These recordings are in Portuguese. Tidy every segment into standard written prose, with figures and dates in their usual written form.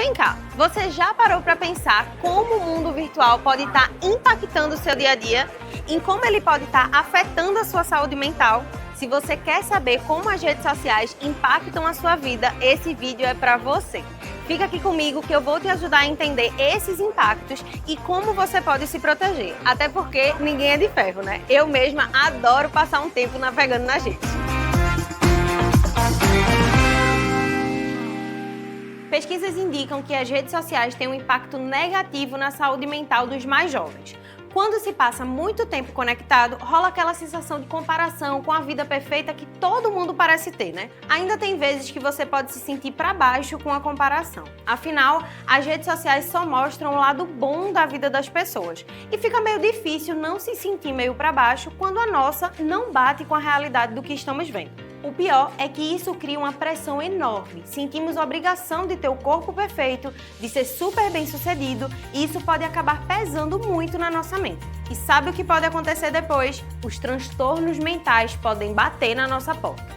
Vem cá, você já parou para pensar como o mundo virtual pode estar impactando o seu dia a dia? Em como ele pode estar afetando a sua saúde mental? Se você quer saber como as redes sociais impactam a sua vida, esse vídeo é para você. Fica aqui comigo que eu vou te ajudar a entender esses impactos e como você pode se proteger. Até porque ninguém é de ferro, né? Eu mesma adoro passar um tempo navegando nas redes. Pesquisas indicam que as redes sociais têm um impacto negativo na saúde mental dos mais jovens. Quando se passa muito tempo conectado, rola aquela sensação de comparação com a vida perfeita que todo mundo parece ter, né? Ainda tem vezes que você pode se sentir para baixo com a comparação. Afinal, as redes sociais só mostram o lado bom da vida das pessoas. E fica meio difícil não se sentir meio para baixo quando a nossa não bate com a realidade do que estamos vendo. O pior é que isso cria uma pressão enorme. Sentimos a obrigação de ter o corpo perfeito, de ser super bem-sucedido, e isso pode acabar pesando muito na nossa mente. E sabe o que pode acontecer depois? Os transtornos mentais podem bater na nossa porta.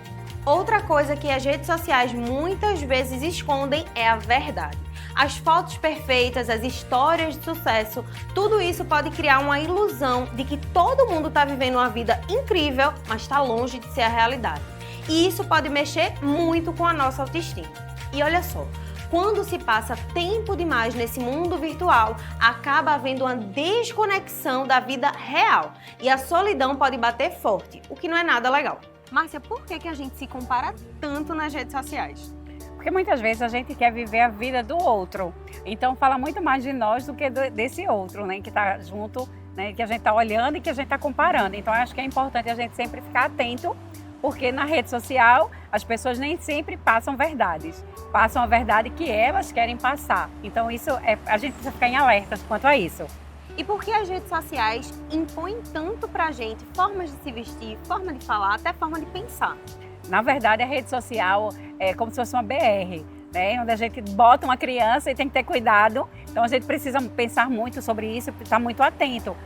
Outra coisa que as redes sociais muitas vezes escondem é a verdade. As fotos perfeitas, as histórias de sucesso, tudo isso pode criar uma ilusão de que todo mundo está vivendo uma vida incrível, mas está longe de ser a realidade. E isso pode mexer muito com a nossa autoestima. E olha só, quando se passa tempo demais nesse mundo virtual, acaba havendo uma desconexão da vida real e a solidão pode bater forte, o que não é nada legal. Márcia, por que a gente se compara tanto nas redes sociais? Porque muitas vezes a gente quer viver a vida do outro, então fala muito mais de nós do que desse outro, né, que está junto, né, que a gente está olhando e que a gente está comparando. Então acho que é importante a gente sempre ficar atento, porque na rede social as pessoas nem sempre passam verdades, passam a verdade que elas querem passar. Então isso a gente precisa ficar em alerta quanto a isso. E por que as redes sociais impõem tanto pra gente formas de se vestir, forma de falar, até forma de pensar? Na verdade a rede social é como se fosse uma BR, né? Onde a gente bota uma criança e tem que ter cuidado. Então a gente precisa pensar muito sobre isso, estar muito atento.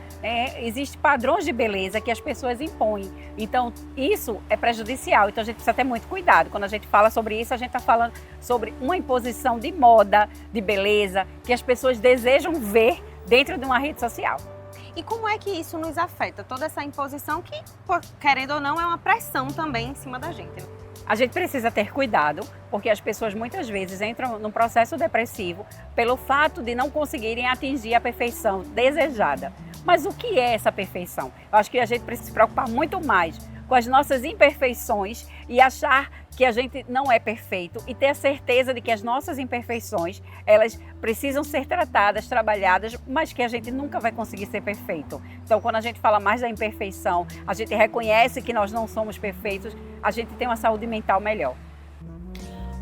Existem padrões de beleza que as pessoas impõem, então isso é prejudicial, então a gente precisa ter muito cuidado. Quando a gente fala sobre isso, a gente está falando sobre uma imposição de moda, de beleza, que as pessoas desejam ver dentro de uma rede social. E como é que isso nos afeta? Toda essa imposição que, querendo ou não, é uma pressão também em cima da gente, né? A gente precisa ter cuidado, porque as pessoas muitas vezes entram num processo depressivo pelo fato de não conseguirem atingir a perfeição desejada. Mas o que é essa perfeição? Eu acho que a gente precisa se preocupar muito mais com as nossas imperfeições e achar que a gente não é perfeito e ter a certeza de que as nossas imperfeições, elas precisam ser tratadas, trabalhadas, mas que a gente nunca vai conseguir ser perfeito. Então, quando a gente fala mais da imperfeição, a gente reconhece que nós não somos perfeitos, a gente tem uma saúde mental melhor.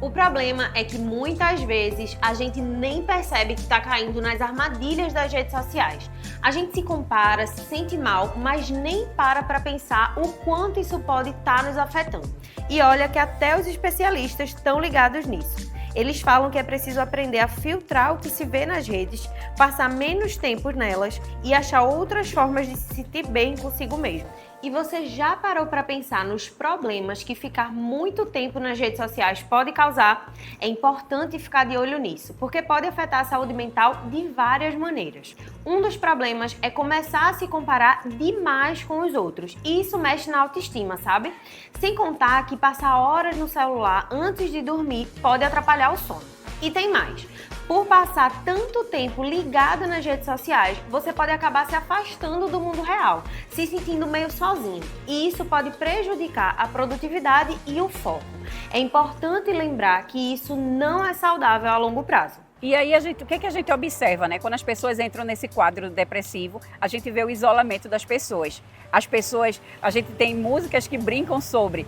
O problema é que muitas vezes a gente nem percebe que está caindo nas armadilhas das redes sociais. A gente se compara, se sente mal, mas nem para pensar o quanto isso pode estar nos afetando. E olha que até os especialistas estão ligados nisso. Eles falam que é preciso aprender a filtrar o que se vê nas redes, passar menos tempo nelas e achar outras formas de se sentir bem consigo mesmo. E você já parou para pensar nos problemas que ficar muito tempo nas redes sociais pode causar? É importante ficar de olho nisso, porque pode afetar a saúde mental de várias maneiras. Um dos problemas é começar a se comparar demais com os outros, e isso mexe na autoestima, sabe? Sem contar que passar horas no celular antes de dormir pode atrapalhar o sono. E tem mais. Por passar tanto tempo ligado nas redes sociais, você pode acabar se afastando do mundo real, se sentindo meio sozinho. E isso pode prejudicar a produtividade e o foco. É importante lembrar que isso não é saudável a longo prazo. E aí, o que a gente observa, né? Quando as pessoas entram nesse quadro depressivo, a gente vê o isolamento das pessoas. A gente tem músicas que brincam sobre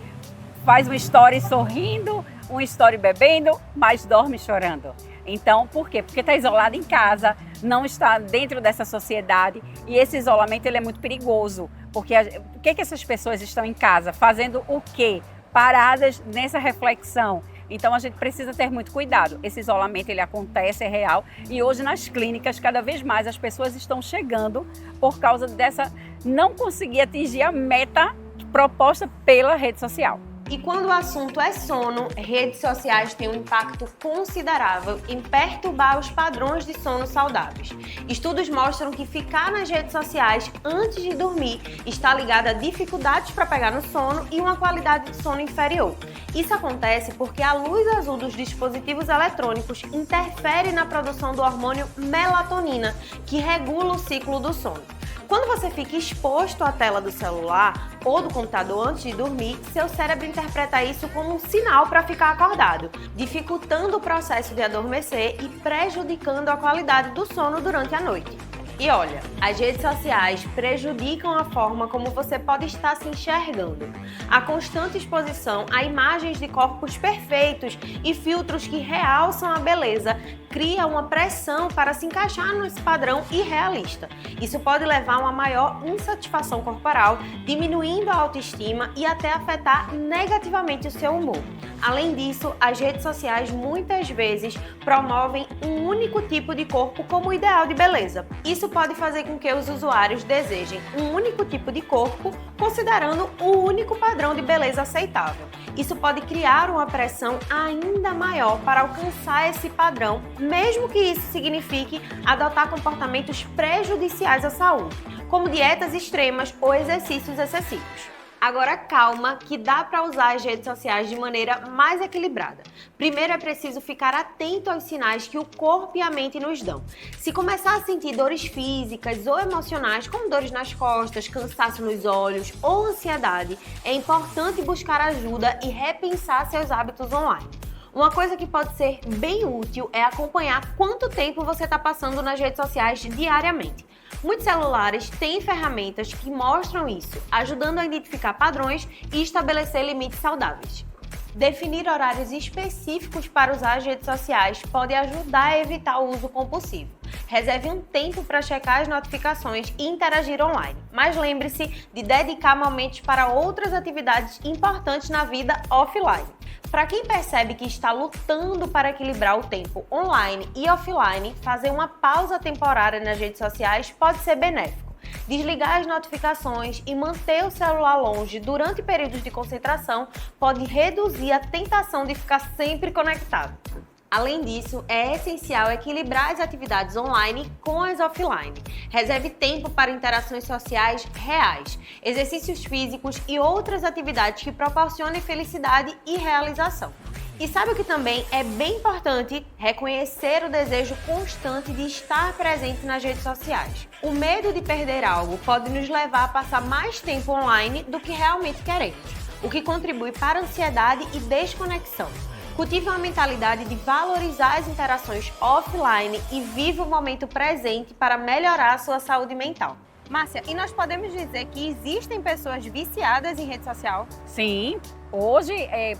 faz uma story sorrindo, uma story bebendo, mas dorme chorando. Então, por quê? Porque está isolado em casa, não está dentro dessa sociedade e esse isolamento ele é muito perigoso. Porque por que essas pessoas estão em casa? Fazendo o quê? Paradas nessa reflexão. Então a gente precisa ter muito cuidado. Esse isolamento ele acontece, é real. E hoje nas clínicas, cada vez mais as pessoas estão chegando por causa dessa não conseguir atingir a meta proposta pela rede social. E quando o assunto é sono, redes sociais têm um impacto considerável em perturbar os padrões de sono saudáveis. Estudos mostram que ficar nas redes sociais antes de dormir está ligado a dificuldades para pegar no sono e uma qualidade de sono inferior. Isso acontece porque a luz azul dos dispositivos eletrônicos interfere na produção do hormônio melatonina, que regula o ciclo do sono. Quando você fica exposto à tela do celular ou do computador antes de dormir, seu cérebro interpreta isso como um sinal para ficar acordado, dificultando o processo de adormecer e prejudicando a qualidade do sono durante a noite. E olha, as redes sociais prejudicam a forma como você pode estar se enxergando. A constante exposição a imagens de corpos perfeitos e filtros que realçam a beleza cria uma pressão para se encaixar nesse padrão irrealista. Isso pode levar a uma maior insatisfação corporal, diminuindo a autoestima e até afetar negativamente o seu humor. Além disso, as redes sociais muitas vezes promovem um único tipo de corpo como ideal de beleza. Isso pode fazer com que os usuários desejem um único tipo de corpo, considerando o único padrão de beleza aceitável. Isso pode criar uma pressão ainda maior para alcançar esse padrão, mesmo que isso signifique adotar comportamentos prejudiciais à saúde, como dietas extremas ou exercícios excessivos. Agora calma, que dá para usar as redes sociais de maneira mais equilibrada. Primeiro é preciso ficar atento aos sinais que o corpo e a mente nos dão. Se começar a sentir dores físicas ou emocionais, como dores nas costas, cansaço nos olhos ou ansiedade, é importante buscar ajuda e repensar seus hábitos online. Uma coisa que pode ser bem útil é acompanhar quanto tempo você está passando nas redes sociais diariamente. Muitos celulares têm ferramentas que mostram isso, ajudando a identificar padrões e estabelecer limites saudáveis. Definir horários específicos para usar as redes sociais pode ajudar a evitar o uso compulsivo. Reserve um tempo para checar as notificações e interagir online, mas lembre-se de dedicar momentos para outras atividades importantes na vida offline. Para quem percebe que está lutando para equilibrar o tempo online e offline, fazer uma pausa temporária nas redes sociais pode ser benéfico. Desligar as notificações e manter o celular longe durante períodos de concentração pode reduzir a tentação de ficar sempre conectado. Além disso, é essencial equilibrar as atividades online com as offline. Reserve tempo para interações sociais reais, exercícios físicos e outras atividades que proporcionem felicidade e realização. E sabe o que também é bem importante? Reconhecer o desejo constante de estar presente nas redes sociais. O medo de perder algo pode nos levar a passar mais tempo online do que realmente queremos, o que contribui para a ansiedade e desconexão. Cultive uma mentalidade de valorizar as interações offline e viva o momento presente para melhorar a sua saúde mental. Márcia, e nós podemos dizer que existem pessoas viciadas em rede social? Sim, hoje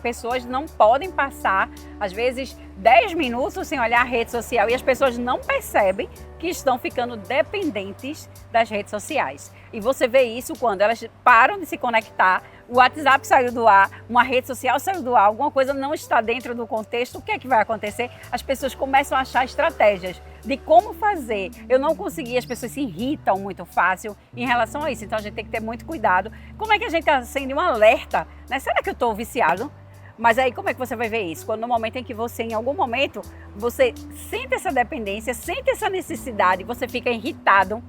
pessoas não podem passar, às vezes, 10 minutos sem olhar a rede social e as pessoas não percebem que estão ficando dependentes das redes sociais. E você vê isso quando elas param de se conectar, o WhatsApp saiu do ar, uma rede social saiu do ar, alguma coisa não está dentro do contexto, o que é que vai acontecer? As pessoas começam a achar estratégias de como fazer. Eu não consegui, as pessoas se irritam muito fácil em relação a isso, então a gente tem que ter muito cuidado. Como é que a gente acende um alerta, né? Será que eu estou viciado? Mas aí como é que você vai ver isso? Quando no momento em que você, em algum momento, você sente essa dependência, sente essa necessidade, você fica irritado,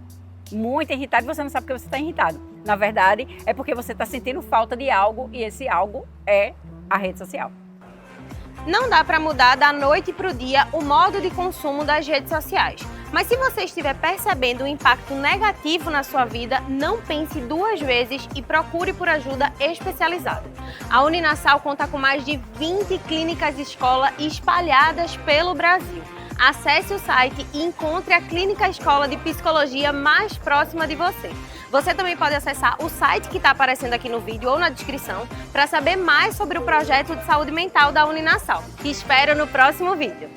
muito irritado, e você não sabe porque você está irritado. Na verdade, é porque você está sentindo falta de algo e esse algo é a rede social. Não dá para mudar da noite para o dia o modo de consumo das redes sociais. Mas se você estiver percebendo um impacto negativo na sua vida, não pense duas vezes e procure por ajuda especializada. A Uninasal conta com mais de 20 clínicas escola espalhadas pelo Brasil. Acesse o site e encontre a clínica escola de psicologia mais próxima de você. Você também pode acessar o site que está aparecendo aqui no vídeo ou na descrição para saber mais sobre o projeto de saúde mental da Uninasal. Te espero no próximo vídeo.